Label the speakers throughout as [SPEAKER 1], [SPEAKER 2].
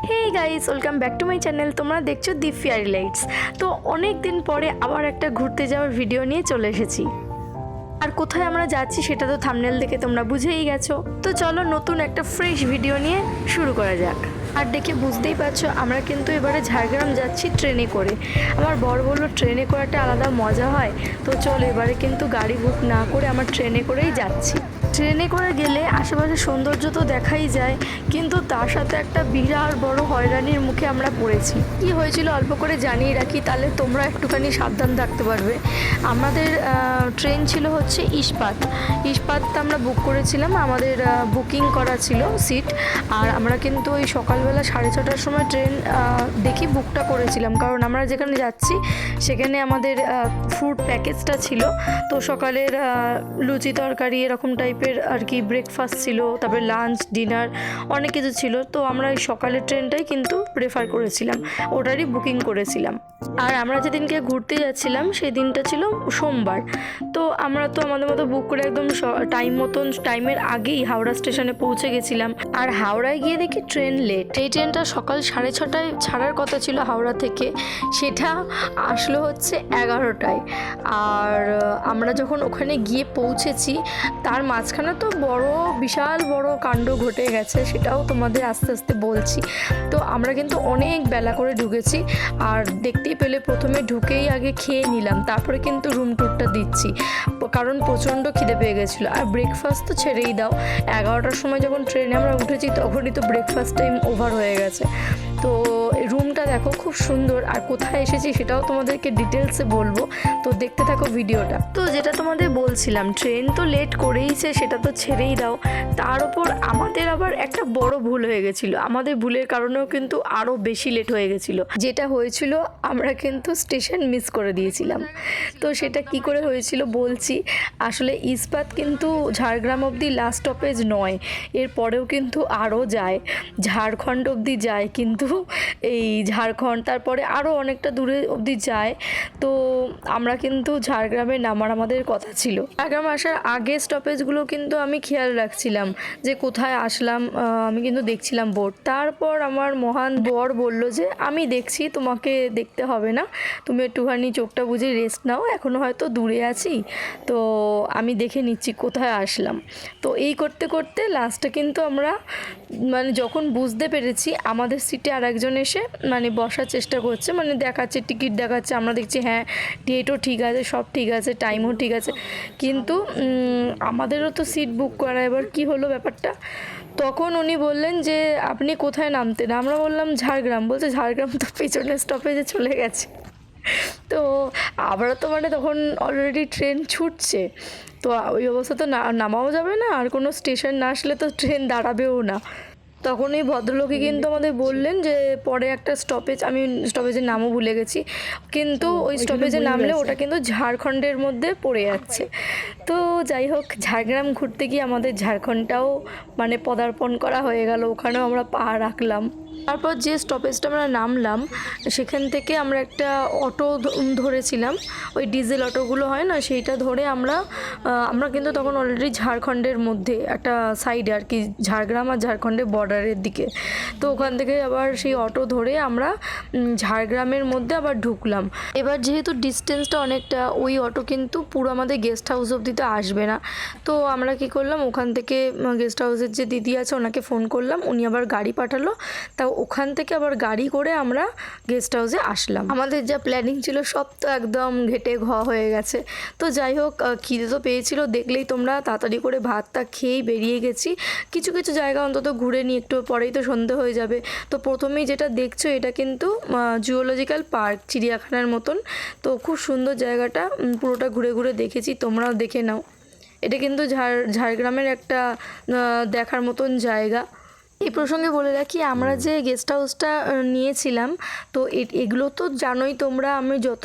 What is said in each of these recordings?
[SPEAKER 1] Hey guys, welcome back to my channel. তোমরা দেখছো দি fairy lights. তো অনেক দিন পরে আবার একটা ঘুরতে যাওয়ার ভিডিও নিয়ে চলে এসেছি। আর কোথায় আমরা যাচ্ছি সেটা তো থাম্বনেল দেখে তোমরা বুঝেই গেছো। তো চলো নতুন একটা ফ্রেশ ভিডিও নিয়ে শুরু করা যাক। আর দেখে বুঝতেই পারছো আমরা কিন্তু এবারে ঝাড়গ্রাম যাচ্ছি ট্রেনে করে। আমার বর বললো ট্রেনে করে একটা আলাদা মজা হয়, তো চলো এবারে কিন্তু গাড়ি বুক না করে আমরা ট্রেনে করেই যাচ্ছি। ট্রেনে করে গেলে আশেপাশে সৌন্দর্য তো দেখাই যায়, কিন্তু তার সাথে একটা বিরাট বড় হয়রানির মুখে আমরা পড়েছি। কি হয়েছিল অল্প করে জানিয়ে রাখি, তাহলে তোমরা একটুখানি সাবধান থাকতে পারবে। আমাদের ট্রেন ছিল হচ্ছে ইস্পাতটা আমরা বুক করেছিলাম, আমাদের বুকিং করা ছিল সিট। আর আমরা কিন্তু ওই সকালবেলা 6:30টার সময় ট্রেন দেখি বুকটা করেছিলাম, কারণ আমরা যেখানে যাচ্ছি সেখানে আমাদের ফুড প্যাকেজটা ছিল। তো সকালের লুচি তরকারি এরকম টাইপের আর কি ব্রেকফাস্ট ছিল, তারপরে লাঞ্চ ডিনার অনেক কিছু ছিল। তো আমরা এই সকালের ট্রেনটাই কিন্তু প্রেফার করেছিলাম, ওটারই বুকিং করেছিলাম। আর আমরা যেদিনকে ঘুরতে যাচ্ছিলাম সেই দিনটা ছিল সোমবার। তো আমরা তো আমাদের মতো বুক করে একদম টাইমের আগেই হাওড়া স্টেশনে পৌঁছে গেছিলাম। আর হাওড়ায় গিয়ে দেখি ট্রেন লেট। এই ট্রেনটা সকাল 6:30টায় ছাড়ার কথা ছিল হাওড়া থেকে, সেটা আসলো হচ্ছে 11টায়। আর আমরা যখন ওখানে গিয়ে পৌঁছেছি তার মাঝখানে তো বিশাল বড় কাণ্ড ঘটে গেছে, সেটাও তোমাদের আস্তে আস্তে বলছি। তো আমরা কিন্তু অনেক বেলা করে ঢুকেছি, আর দেখতেই পেলে প্রথমে ঢুকেই আগে খেয়ে নিলাম, তারপরে কিন্তু রুম ট্যুরটা দিচ্ছি, কারণ প্রচণ্ড খিদে পেয়ে গেছিলো। আর ব্রেকফাস্ট তো ছেড়েই দাও, 11টার সময় যখন ট্রেনে আমরা উঠেছি তখনই তো ব্রেকফাস্ট টাইম ওভার হয়ে গেছে। তো রুমটা দেখো খুব সুন্দর, আর কোথায় এসেছি সেটাও তোমাদেরকে ডিটেলসে বলবো, তো দেখতে থাকো ভিডিওটা। তো যেটা তোমাদের বলছিলাম, ট্রেন তো লেট করেইছে সেটা তো ছেড়েই দাও, তার উপর আমাদের আবার একটা বড় ভুল হয়ে গেছিলো। আমাদের ভুলের কারণেও কিন্তু আরও বেশি লেট হয়ে গেছিলো। যেটা হয়েছিল, আমরা কিন্তু স্টেশন মিস করে দিয়েছিলাম। তো সেটা কি করে হয়েছিল বলছি। আসলে ইস্পাত কিন্তু ঝাড়গ্রাম অবধি লাস্ট স্টপেজ নয়, এর পরেও কিন্তু আরও যায়, ঝাড়খণ্ড অবধি যায়, কিন্তু এই ঝাড়খণ্ড তারপরে আরও অনেকটা দূরে অবধি যায়। তো আমরা কিন্তু ঝাড়গ্রামে নামার আমাদের কথা ছিল। ঝাড়গ্রাম আসার আগে স্টপেজগুলো কিন্তু আমি খেয়াল রাখছিলাম যে কোথায় আসলাম, আমি কিন্তু দেখছিলাম বোর্ড। তারপর আমার মহান বর বলল যে আমি দেখছি, তোমাকে দেখতে হবে না, তুমি একটুখানি চোখটা বুঝে রেস্ট নাও, এখনও হয়তো দূরে আছি, তো আমি দেখে নিচ্ছি কোথায় আসলাম। তো এই করতে করতে লাস্টে কিন্তু আমরা যখন বুঝতে পেরেছি আমাদের সিটে আরেকজন এসে বসার চেষ্টা করছে, দেখাচ্ছে টিকিট দেখাচ্ছে, আমরা দেখছি হ্যাঁ ডেটও ঠিক আছে, সব ঠিক আছে, টাইমও ঠিক আছে, কিন্তু আমাদেরও তো সিট বুক করা। এবার কি হলো ব্যাপারটা, তখন উনি বললেন যে আপনি কোথায় নামতেন, আমরা বললাম ঝাড়গ্রাম। বলছে ঝাড়গ্রাম তো পেছনের স্টপেজে চলে গেছে। তো আমরা তো তখন অলরেডি ট্রেন ছুটছে, তো ওই অবস্থা তো নামাও যাবে না, আর কোনো স্টেশন না আসলে তো ট্রেন দাঁড়াবেও না। তখন এই ভদ্রলোকই কিন্তু আমাদের বললেন যে পরে একটা স্টপেজ, আমি স্টপেজের নামও ভুলে গেছি, কিন্তু ওই স্টপেজে নামলে ওটা কিন্তু ঝাড়খণ্ডের মধ্যে পড়ে যাচ্ছে। তো যাই হোক, ঝাড়গ্রাম ঘুরতে গিয়ে আমাদের ঝাড়খণ্ডটাও পদার্পণ করা হয়ে গেল, ওখানেও আমরা পা রাখলাম। তারপর যে স্টপেজটা আমরা নামলাম সেখান থেকে আমরা একটা অটো ধরেছিলাম, ওই ডিজেল অটোগুলো হয় না, সেইটা ধরে আমরা কিন্তু তখন অলরেডি ঝাড়খণ্ডের মধ্যে একটা সাইডে আর কি, ঝাড়গ্রাম আর ঝাড়খণ্ডের বর্ডারের দিকে। তো ওখান থেকে আবার সেই অটো ধরে আমরা ঝাড়গ্রামের মধ্যে আবার ঢুকলাম। এবার যেহেতু ডিস্টেন্সটা অনেকটা, ওই অটো কিন্তু পুরো আমাদের গেস্ট হাউস অবধি তো আসবে না। তো আমরা কি করলাম, ওখান থেকে গেস্ট হাউসের যে দিদি আছে ওনাকে ফোন করলাম, উনি আবার গাড়ি পাঠালো, তা ওখান থেকে আবার গাড়ি করে আমরা গেস্ট হাউসে আসলাম। আমাদের যা প্ল্যানিং ছিল সব তো একদম ঘেটে হয়ে গেছে। তো যাই হোক, খিদে তো পেয়েছিল, দেখলেই তোমরা, তাড়াতাড়ি করে ভাতটা খেয়েই বেরিয়ে গেছি। কিছু কিছু জায়গা অন্তত ঘুরে নিই, একটু পরেই তো সন্ধে হয়ে যাবে। তো প্রথমেই যেটা দেখছো এটা কিন্তু জুওলজিক্যাল পার্ক, চিড়িয়াখানার মতন। তো খুব সুন্দর জায়গাটা, পুরোটা ঘুরে ঘুরে দেখেছি, তোমরাও দেখে নাও। এটা কিন্তু ঝাড়গ্রামের একটা দেখার মতন জায়গা। এই প্রসঙ্গে বলে রাখি, আমরা যে গেস্ট হাউসটা নিয়েছিলাম, তো এগুলো তো জানোই তোমরা, আমি যত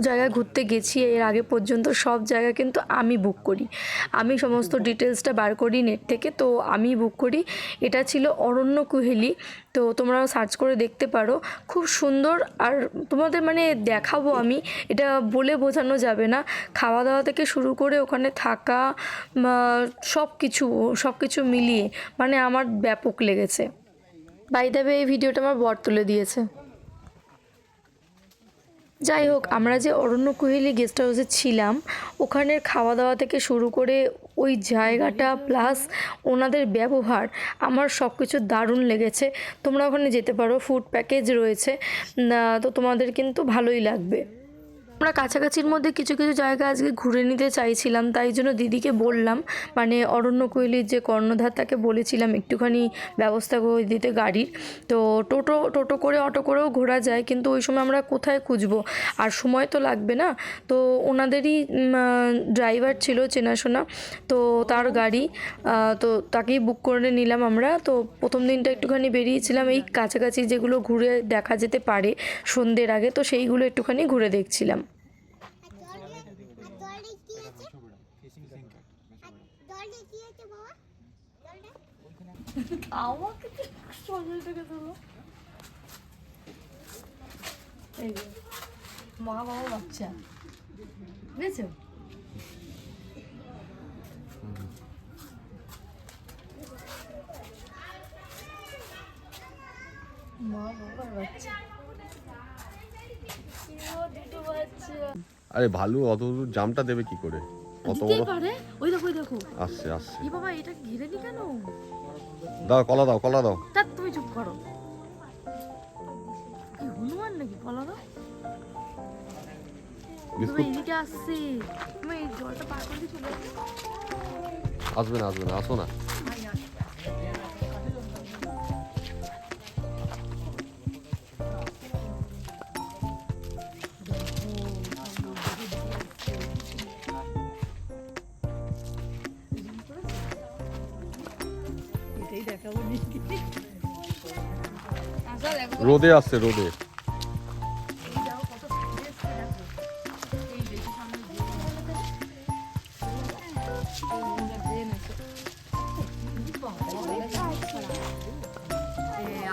[SPEAKER 1] জায়গায় ঘুরতে গেছি এর আগে পর্যন্ত সব জায়গা কিন্তু আমি বুক করি, আমি সমস্ত ডিটেলসটা বার করি নেট থেকে, তো আমি বুক করি। এটা ছিল অরণ্য কুহেলি, তো তোমরা সার্চ করে দেখতে পারো, খুব সুন্দর। আর তোমাদের দেখাবো আমি, এটা বলে বোঝানো যাবে না, খাওয়া দাওয়া থেকে শুরু করে ওখানে থাকা, সব কিছু মিলিয়ে আমার ব্যাপক লেগেছে। বাই দ্য ওয়ে, এই ভিডিওটা আমার বর তুলে দিয়েছে। যাই হোক, আমরা যে অরণ্য কুহেলি গেস্ট হাউসে ছিলাম, ওখানের খাওয়া দাওয়া থেকে শুরু করে ওই জায়গাটা প্লাস ওনাদের ব্যবহার আমার সব কিছু দারুণ লেগেছে। তোমরা ওখানে যেতে পারো, ফুড প্যাকেজ রয়েছে, তো তোমাদের কিন্তু ভালোই লাগবে। আমরা কাছাকাছির মধ্যে কিছু কিছু জায়গা আজকে ঘুরে নিতে চাইছিলাম, তাই জন্য দিদিকে বললাম, মানে অরণ্য কোয়েলির যে কর্ণধার তাকে বলেছিলাম একটুখানি ব্যবস্থা করে দিতে গাড়ির। তো টোটো করে অটো করেও ঘোরা যায়, কিন্তু ওই সময় আমরা কোথায় খুঁজবো, আর সময় তো লাগবে না। তো ওনাদেরই ড্রাইভার ছিল চেনাশোনা, তো তার গাড়ি, তো তাকেই বুক করে নিলাম আমরা। তো প্রথম দিনটা একটুখানি বেরিয়েছিলাম এই কাছাকাছি যেগুলো ঘুরে দেখা যেতে পারে সন্ধ্যের আগে, তো সেইগুলো একটুখানি ঘুরে দেখছিলাম। মা বাবা বাচ্চা বুঝেছো, মা বাবার বাচ্চা।
[SPEAKER 2] আরে ভালু অত দূর জামটা দেবে কি করে? অত বড়
[SPEAKER 1] পারে। ওই দেখো
[SPEAKER 2] আসছে।
[SPEAKER 1] এই বাবা, এটা ঘিরে নি কেন?
[SPEAKER 2] দাও কলা দাও।
[SPEAKER 1] তা তুমি চুপ করো, কি হনুমান নাকি? কলা দাও। এদিকে আসছে, তুমি এই জলটা পার করে দিয়ে চলে
[SPEAKER 2] আসবে না আসো না। রোদে আসছে, রোদে।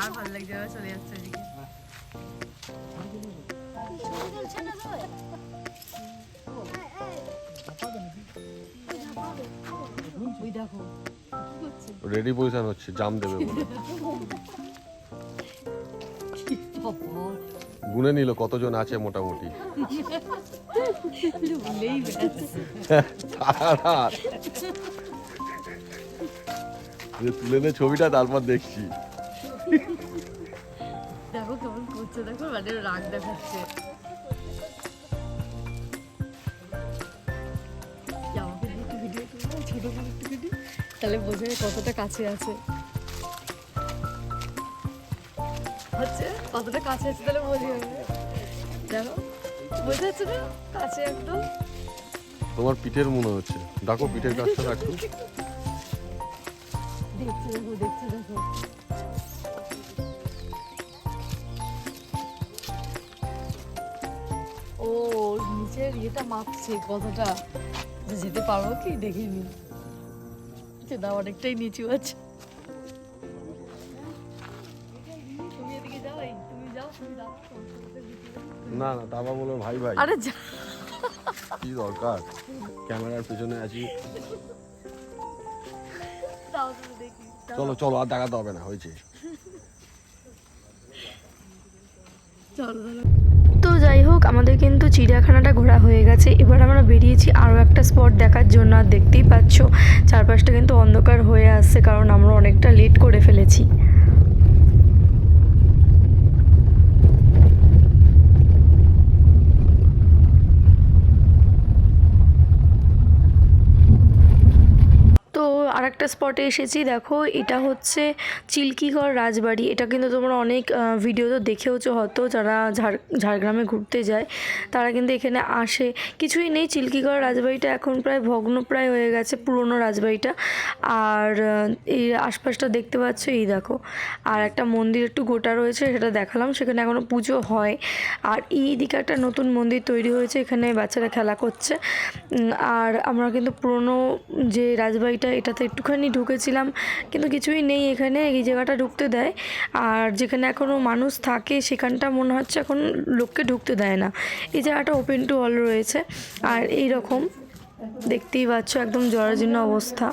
[SPEAKER 1] আর ভালো লাগছে, চলে যাচ্ছে এদিকে।
[SPEAKER 2] রেডি পজিশন হচ্ছে, জাম দেবে বলে। গুনে নিল কতজন আছে মোটামুটি। তুলে নে ছবিটা, তারপর দেখছি।
[SPEAKER 1] দেখো কেমন করছে, দেখো মানে রাগ দেখাচ্ছে। আমাকে একটু ভিডিও করবো, ছোট করে একটু ভিডিও, তাহলে বোঝা যায় কতটা কাছে আছে। হচ্ছে কতটা কাছে আছে, তাহলে বোঝা যাবে। দেখো, বোঝা যাচ্ছে না? কাছে একদম।
[SPEAKER 2] তোমার পিঠের মনে হচ্ছে, দেখো পিঠের কাছটা রাখো।
[SPEAKER 1] দেখছে দেখো। ও নিচের ইয়েটা মাপছে কতটা, যেতে পারবো কি দেখিনি। দাও, অনেকটাই নিচু আছে। তুমি এদিকে যাও, তুমি যাও।
[SPEAKER 2] না দাবা বলো ভাই।
[SPEAKER 1] আরে
[SPEAKER 2] কি দরকার, ক্যামেরার পেছনে আছি। চলো আর দেখাতে হবে না, হয়েছে।
[SPEAKER 1] তো যাই হোক, আমাদের কিন্তু চিড়িয়াখানাটা ঘোরা হয়ে গেছে। এবার আমরা বেরিয়েছি আরও একটা স্পট দেখার জন্য। আর দেখতেই পাচ্ছ চারপাশটা কিন্তু অন্ধকার হয়ে আসছে, কারণ আমরা অনেকটা লেট করে ফেলেছি। আরেকটা স্পটে এসেছি, দেখো এটা হচ্ছে চিল্কিগড় রাজবাড়ি। এটা কিন্তু তোমরা অনেক ভিডিওতে দেখেওছো হয়তো, যারা ঝাড়গ্রামে ঘুরতে যায় তারা কিন্তু এখানে আসে। কিছুই নেই, চিল্কিগড় রাজবাড়িটা এখন প্রায় ভগ্নপ্রায় হয়ে গেছে, পুরনো রাজবাড়িটা। আর এই আশপাশটা দেখতে পাচ্ছ, এই দেখো। আর একটা মন্দির একটু গোটা রয়েছে, সেটা দেখালাম, সেখানে এখনও পুজো হয়। আর এই দিকে একটা নতুন মন্দির তৈরি হয়েছে, এখানে বাচ্চারা খেলা করছে। আর আমরা কিন্তু পুরনো যে রাজবাড়িটা, এটাতে একটুখানি ঢুকেছিলাম, কিন্তু কিছুই নেই এখানে। এই জায়গাটা ঢুকতে দেয়, আর যেখানে এখনও মানুষ থাকে সেখানটা মনে হচ্ছে এখন লোককে ঢুকতে দেয় না। এই জায়গাটা ওপেন টু অল রয়েছে। আর এই রকম দেখতেই পাচ্ছ, একদম জরাজীর্ণ অবস্থা।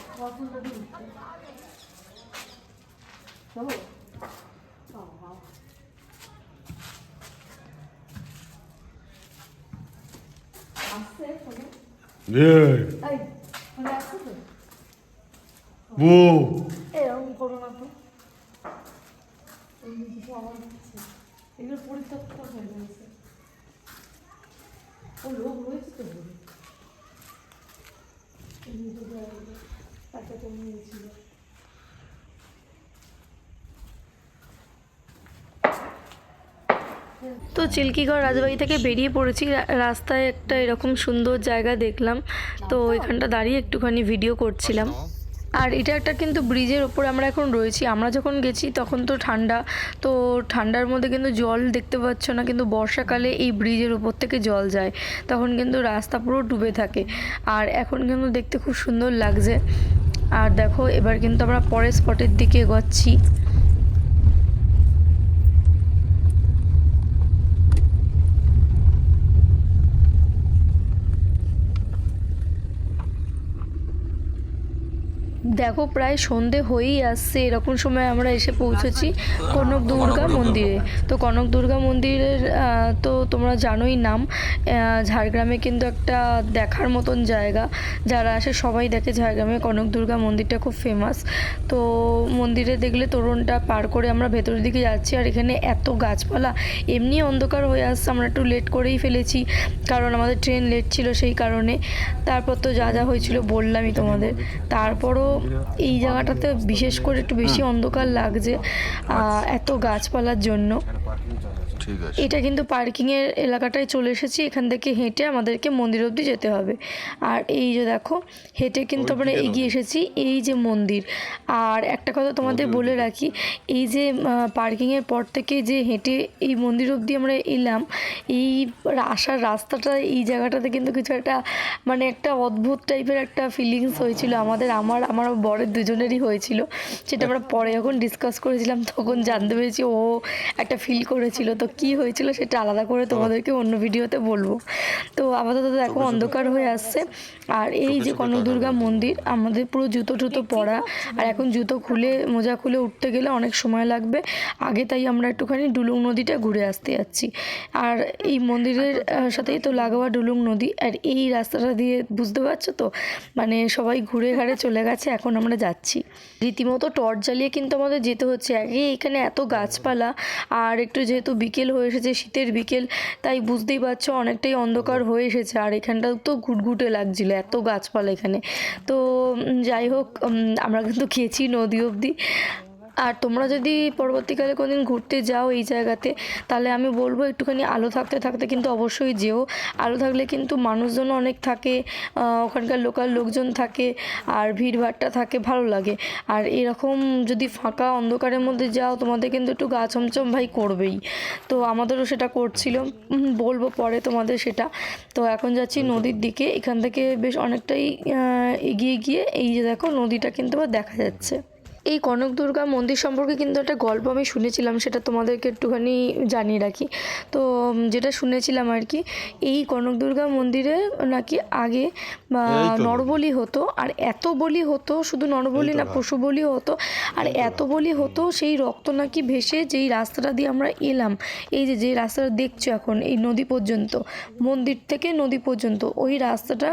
[SPEAKER 1] এরকম করো না তো, এগুলো পরিত্যক্ত হয়ে গেছে। ও লোক রয়েছে তো একটা কমে গেছিল। তো চিল্কিগড় রাজবাড়ি থেকে বেরিয়ে পড়েছি। রাস্তায় একটা এরকম সুন্দর জায়গা দেখলাম, তো এখানটা দাঁড়িয়ে একটুখানি ভিডিও করছিলাম। আর এটা একটা কিন্তু ব্রিজের ওপরে আমরা এখন রয়েছি। আমরা যখন গেছি তখন তো ঠান্ডা, তো ঠান্ডার মধ্যে কিন্তু জল দেখতে পাচ্ছ না, কিন্তু বর্ষাকালে এই ব্রিজের ওপর থেকে জল যায়, তখন কিন্তু রাস্তা পুরো ডুবে থাকে। আর এখন কিন্তু দেখতে খুব সুন্দর লাগছে। আর দেখো এবার কিন্তু আমরা পরের স্পটের দিকে এগোচ্ছি। দেখো প্রায় সন্ধে হয়েই আসছে, এরকম সময় আমরা এসে পৌঁছেছি কনক দুর্গা মন্দিরে। তো কনক দুর্গা মন্দিরের তো তোমরা জানোই নাম, ঝাড়গ্রামে কিন্তু একটা দেখার মতন জায়গা, যারা আসে সবাই দেখে ঝাড়গ্রামে কনক দুর্গা মন্দিরটা খুব ফেমাস। তো মন্দিরে দেখলে তোরণটা পার করে আমরা ভেতরের দিকে যাচ্ছি। আর এখানে এত গাছপালা, এমনি অন্ধকার হয়ে আসছে, আমরা একটু লেট করেই ফেলেছি কারণ আমাদের ট্রেন লেট ছিল সেই কারণে। তারপর তো যা যা হয়েছিল বললামই তোমাদের। তারপরও এই জায়গাটাতে বিশেষ করে একটু বেশি অন্ধকার লাগছে এত গাছপালার জন্য। এটা কিন্তু পার্কিংয়ের এলাকাটায় চলে এসেছি, এখান থেকে হেঁটে আমাদেরকে মন্দির অবধি যেতে হবে। আর এই যে দেখো হেঁটে কিন্তু আমরা এগিয়ে এসেছি, এই যে মন্দির। আর একটা কথা তোমাদের বলে রাখি, এই যে পার্কিংয়ের পর থেকে যে হেঁটে এই মন্দির অবধি আমরা এলাম, এই আসার রাস্তাটা এই জায়গাটাতে কিন্তু কিছু একটা মানে একটা অদ্ভুত টাইপের একটা ফিলিংস হয়েছিল আমাদের, আমার বরের দুজনেরই হয়েছিল। সেটা আমরা পরে যখন ডিসকাস করেছিলাম তখন জানতে পেরেছি ও একটা ফিল করেছিল। তো কী হয়েছিল সেটা আলাদা করে তোমাদেরকে অন্য ভিডিওতে বলবো। তো আপাতত দেখো অন্ধকার হয়ে আসছে। আর এই যে কনক দুর্গা মন্দির, আমাদের পুরো জুতো টুতো পরা, আর এখন জুতো খুলে মোজা খুলে উঠতে গেলে অনেক সময় লাগবে আগে, তাই আমরা একটুখানি ডুলুং নদীটা ঘুরে আসতে যাচ্ছি। আর এই মন্দিরের সাথেই তো লাগোয়া ডুলুং নদী। আর এই রাস্তাটা দিয়ে বুঝতে পারছো তো, মানে সবাই ঘুরে ঘাড়ে চলে গেছে, এখন আমরা যাচ্ছি। রীতিমতো টর্চ জ্বালিয়ে কিন্তু আমাদের যেতে হচ্ছে। আগে এখানে এত গাছপালা, আর একটু যেহেতু বিকেল হয়ে এসেছে, শীতের বিকেল, তাই বুঝতেই পারছো অনেকটাই অন্ধকার হয়ে এসেছে। আর এখানটাও তো ঘুটঘুটে লাগছিল, এত গাছপালা এখানে। তো যাই হোক, আমরা কিন্তু খেয়েছি নদী অবধি। আর তোমরা যদি পরবর্তীকালে কোনোদিন ঘুরতে যাও এই জায়গাতে, তাহলে আমি বলবো একটুখানি আলো থাকতে থাকতে কিন্তু অবশ্যই যেও। আলো থাকলে কিন্তু মানুষজন অনেক থাকে, ওখানকার লোকাল লোকজন থাকে, আর ভিড়ভাট্টা থাকে, ভালো লাগে। আর এরকম যদি ফাঁকা অন্ধকারের মধ্যে যাও, তোমাদের কিন্তু একটু গা ছমছম ভাই করবেই। তো আমাদেরও সেটা করছিল, বলবো পরে তোমাদের সেটা। তো এখন যাচ্ছি নদীর দিকে, এখান থেকে বেশ অনেকটাই এগিয়ে গিয়ে এই যে দেখো নদীটা কিন্তু আবার দেখা যাচ্ছে। এই কনক দুর্গা মন্দির সম্পর্কে কিন্তু একটা গল্প আমি শুনেছিলাম, সেটা তোমাদেরকে একটুখানি জানিয়ে রাখি। তো যেটা শুনেছিলাম আর কি, এই কনক দুর্গা মন্দিরে নাকি আগে নরবলি হতো, আর এত বলি হতো, শুধু নরবলি না পশু বলিও হতো। আর এত বলি হতো, সেই রক্ত নাকি ভেসে যেই রাস্তাটা দিয়ে আমরা এলাম, এই যে রাস্তাটা দেখছো এখন এই নদী পর্যন্ত, মন্দির থেকে নদী পর্যন্ত, ওই রাস্তাটা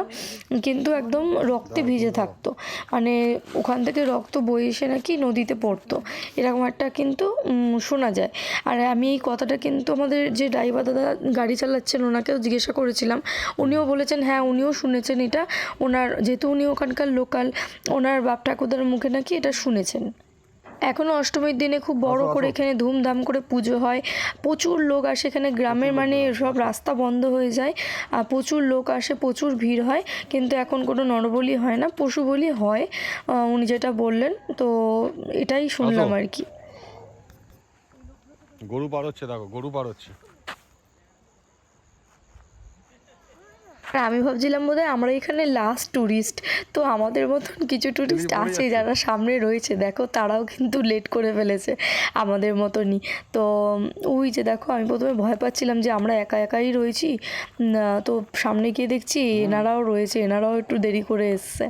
[SPEAKER 1] কিন্তু একদম রক্তে ভিজে থাকতো। মানে ওখান থেকে রক্ত বয়ে এসে নাকি নদীতে পড়তো, এরকম একটা কিন্তু শোনা যায়। আর আমি এই কথাটা কিন্তু আমাদের যে ড্রাইভার দাদা গাড়ি চালাচ্ছেন ওনাকেও জিজ্ঞাসা করেছিলাম, উনিও বলেছেন হ্যাঁ উনিও শুনেছেন এটা, ওনার যেহেতু উনি ওখানকার লোকাল, ওনার বাপ ঠাকুরদার মুখে নাকি এটা শুনেছেন। এখনও অষ্টমীর দিনে খুব বড় করে এখানে ধুমধাম করে পুজো হয়, প্রচুর লোক আসে এখানে, গ্রামের মানে সব রাস্তা বন্ধ হয়ে যায়, প্রচুর লোক আসে, প্রচুর ভিড় হয়। কিন্তু এখন কোনো নরবলি হয় না, পশু বলি হয়, উনি যেটা বললেন। তো এটাই শুনলাম আর কি।
[SPEAKER 2] গরু পার হচ্ছে, দেখো গরু পার হচ্ছে।
[SPEAKER 1] আর আমি ভাবছিলাম বোধহয় আমরা এখানে লাস্ট ট্যুরিস্ট, তো আমাদের মতন কিছু ট্যুরিস্ট আছে যারা সামনে রয়েছে, দেখো তারাও কিন্তু লেট করে ফেলেছে আমাদের মতনই। তো ওই যে দেখো, আমি প্রথমে ভয় পাচ্ছিলাম যে আমরা একা একাই রয়েছি, তো সামনে গিয়ে দেখছি এনারাও রয়েছে, এনারাও একটু দেরি করে এসছে।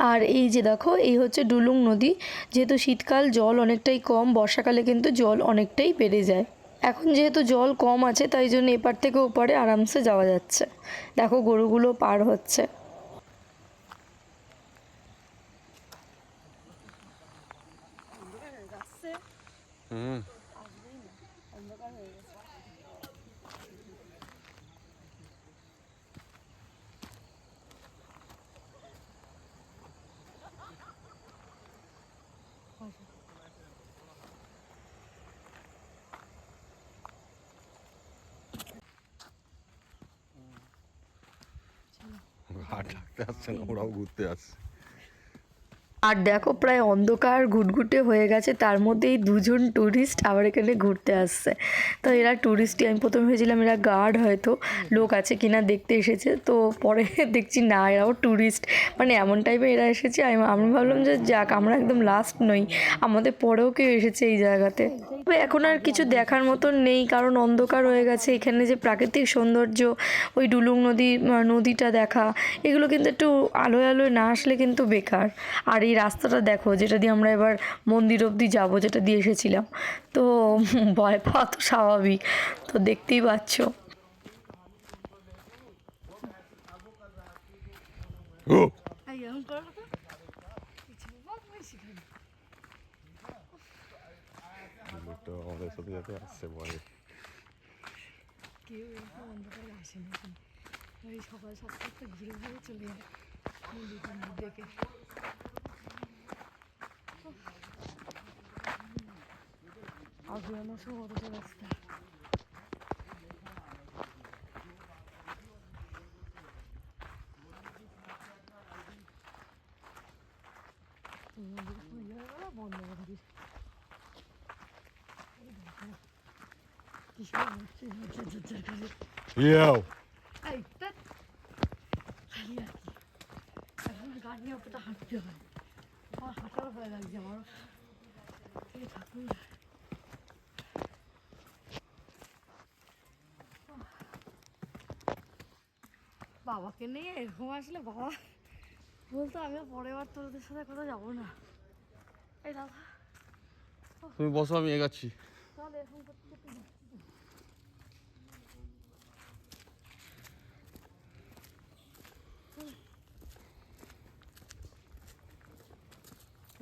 [SPEAKER 1] আর এই যে দেখো এই হচ্ছে ডুলুং নদী, যেহেতু শীতকাল জল অনেকটাই কম, বর্ষাকালে কিন্তু জল অনেকটাই বেড়ে যায়। এখন যেহেতু জল কম আছে তাই জন্য এপার থেকে ওপারে আরামসে যাওয়া যাচ্ছে। দেখো গরুগুলো পার হচ্ছে।
[SPEAKER 2] হুম।
[SPEAKER 1] আসবেই না, অন্ধকার হয়ে গেছে।
[SPEAKER 2] আর ডাকতে আসছে না, ওরাও ঘুরতে আসছে।
[SPEAKER 1] আর দেখো প্রায় অন্ধকার ঘুটঘুটে হয়ে গেছে, তার মধ্যেই দুজন ট্যুরিস্ট আবার এখানে ঘুরতে আসছে। তো এরা ট্যুরিস্টই, আমি প্রথমে ভেবেছিলাম এরা গার্ড, হয়তো লোক আছে কিনা দেখতে এসেছে, তো পরে দেখছি না, এরাও ট্যুরিস্ট। মানে এমন টাইপের এরা এসেছে, আমি ভাবলাম যে যাক, আমরা একদম লাস্ট নই, আমাদের পরেও কেউ এসেছে এই জায়গাতে। তবে এখন আর কিছু দেখার মতন নেই, কারণ অন্ধকার হয়ে গেছে। এখানে যে প্রাকৃতিক সৌন্দর্য, ওই ডুলুং নদীটা দেখা, এগুলো কিন্তু একটু আলোয় আলোয় না আসলে কিন্তু বেকার। আর এই রাস্তাটা দেখো, যেটা দিয়ে আমরা এবার মন্দির অবধি যাবো, যেটা দিয়ে এসেছিলাম, তো ভয় পাওয়া তো স্বাভাবিক, তো দেখতেই পাচ্ছ।
[SPEAKER 2] ও লোকটা আমাদের সাথে সাথে আসছে ভয়ে।
[SPEAKER 1] কেউ এরকম অন্ধকারে আসে না, ওই সকাল 7টা ঘুরে ঘুরে চলে যায় মন্দিরটার দেখে। আর ঘুরানোর সময় অতটা রাস্তা। বন্ধ মন্দির কিসের মূর্তি করে
[SPEAKER 2] ইয়াও
[SPEAKER 1] এই ধ্যাৎ, খালি আর কি, এখন গাড়ি নিয়ে অতটা হাঁটতে হয়, আমার হাঁটার ভয় লাগছে আমার। এই ঠাকুর, বাবাকে নিয়ে এরকম আসলে বাবা বলতো আমিও পরের বার তোদের সাথে কোথাও যাবো না। এই দাদা
[SPEAKER 2] তুমি বসো, আমি এগাচ্ছি।
[SPEAKER 1] তাহলে এরকম করতে করতে যাচ্ছি তো।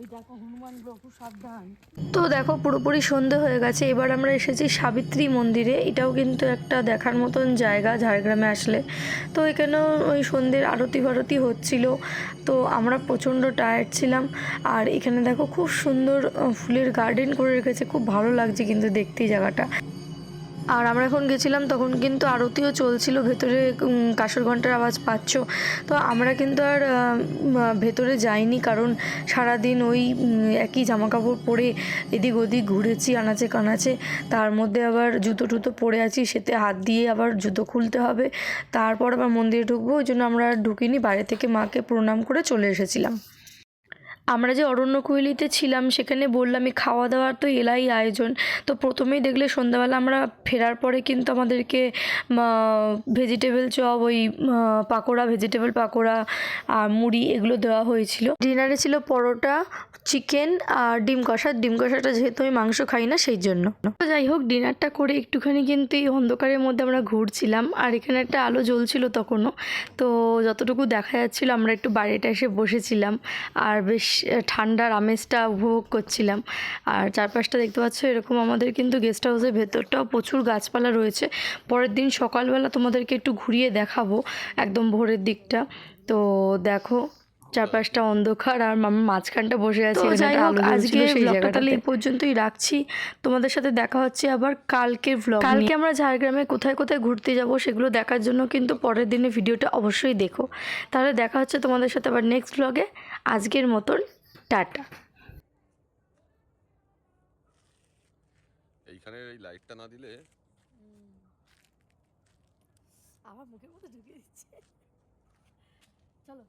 [SPEAKER 1] এই দেখো হনুমান গ্রহ, খুব সাবধান। তো দেখো পুরোপুরি সন্ধে হয়ে গেছে, এবার আমরা এসেছি সাবিত্রী মন্দিরে। এটাও কিন্তু একটা দেখার মতন জায়গা ঝাড়গ্রামে আসলে। তো এখানেও ওই সন্ধ্যের আরতি ফারতি হচ্ছিল, তো আমরা প্রচণ্ড টায়ার্ড ছিলাম। আর এখানে দেখো খুব সুন্দর ফুলের গার্ডেন করে রেখেছে, খুব ভালো লাগছে কিন্তু দেখতেই জায়গাটা। আর আমরা এখন গেছিলাম তখন কিন্তু আরতিও চলছিল ভেতরে, কাঁসর ঘণ্টার আওয়াজ পাচ্ছ। তো আমরা কিন্তু আর ভেতরে যাইনি, কারণ সারাদিন ওই একই জামাকাপড় পরে এদিক ওদিক ঘুরেছি আনাচে কানাচে, তার মধ্যে আবার জুতো টুতো পরে আছি, সেতে হাত দিয়ে আবার জুতো খুলতে হবে, তারপর আবার মন্দিরে ঢুকবো। ওই জন্য আমরা আর ঢুকিনি, বাইরে থেকে মাকে প্রণাম করে চলে এসেছিলাম। আমরা যে অরণ্যকুইলিতে ছিলাম সেখানে বললামই, খাওয়া দাওয়ার তো এলাই আয়োজন। তো প্রথমেই দেখলে সন্ধ্যাবেলা আমরা ফেরার পরে কিন্তু আমাদেরকে ভেজিটেবল চপ, ওই পাকোড়া, ভেজিটেবল পাকোড়া আর মুড়ি এগুলো দেওয়া হয়েছিল। ডিনারে ছিল পরোটা, চিকেন আর ডিম কষাটা যেহেতু আমি মাংস খাই না সেই জন্য। তো যাই হোক, ডিনারটা করে একটুখানি কিন্তু এই অন্ধকারের মধ্যে আমরা ঘুরছিলাম, আর এখানে একটা আলো জ্বলছিল তখনও, তো যতটুকু দেখা যাচ্ছিল আমরা একটু বাইরেটা এসে বসেছিলাম, আর বেশ ঠান্ডার আমেজটা উপভোগ করছিলাম। আর চারপাশটা দেখতে পাচ্ছ এরকম, আমাদের কিন্তু গেস্ট হাউসের ভেতরটাও প্রচুর গাছপালা রয়েছে। পরের দিন সকালবেলা তোমাদেরকে একটু ঘুরিয়ে দেখাবো একদম ভোরের দিকটা। তো দেখো চারপাশটা অন্ধকার আর আমার মাঝখানটা বসে আছে। যাই হোক, আজকে ব্লগটা তাহলে এই পর্যন্তই রাখছি। তোমাদের সাথে দেখা হচ্ছে আবার কালকের ব্লগ। কালকে আমরা ঝাড়গ্রামে কোথায় কোথায় ঘুরতে যাব সেগুলো দেখার জন্য কিন্তু পরের দিনে ভিডিওটা অবশ্যই দেখো। তাহলে দেখা হচ্ছে তোমাদের সাথে আবার নেক্সট ব্লগে। আজকের মতন টাটা।
[SPEAKER 2] এইখানে এই লাইটটা না দিলে
[SPEAKER 1] আমার মুখের মধ্যে ঢুকিয়ে দিচ্ছে। চলো।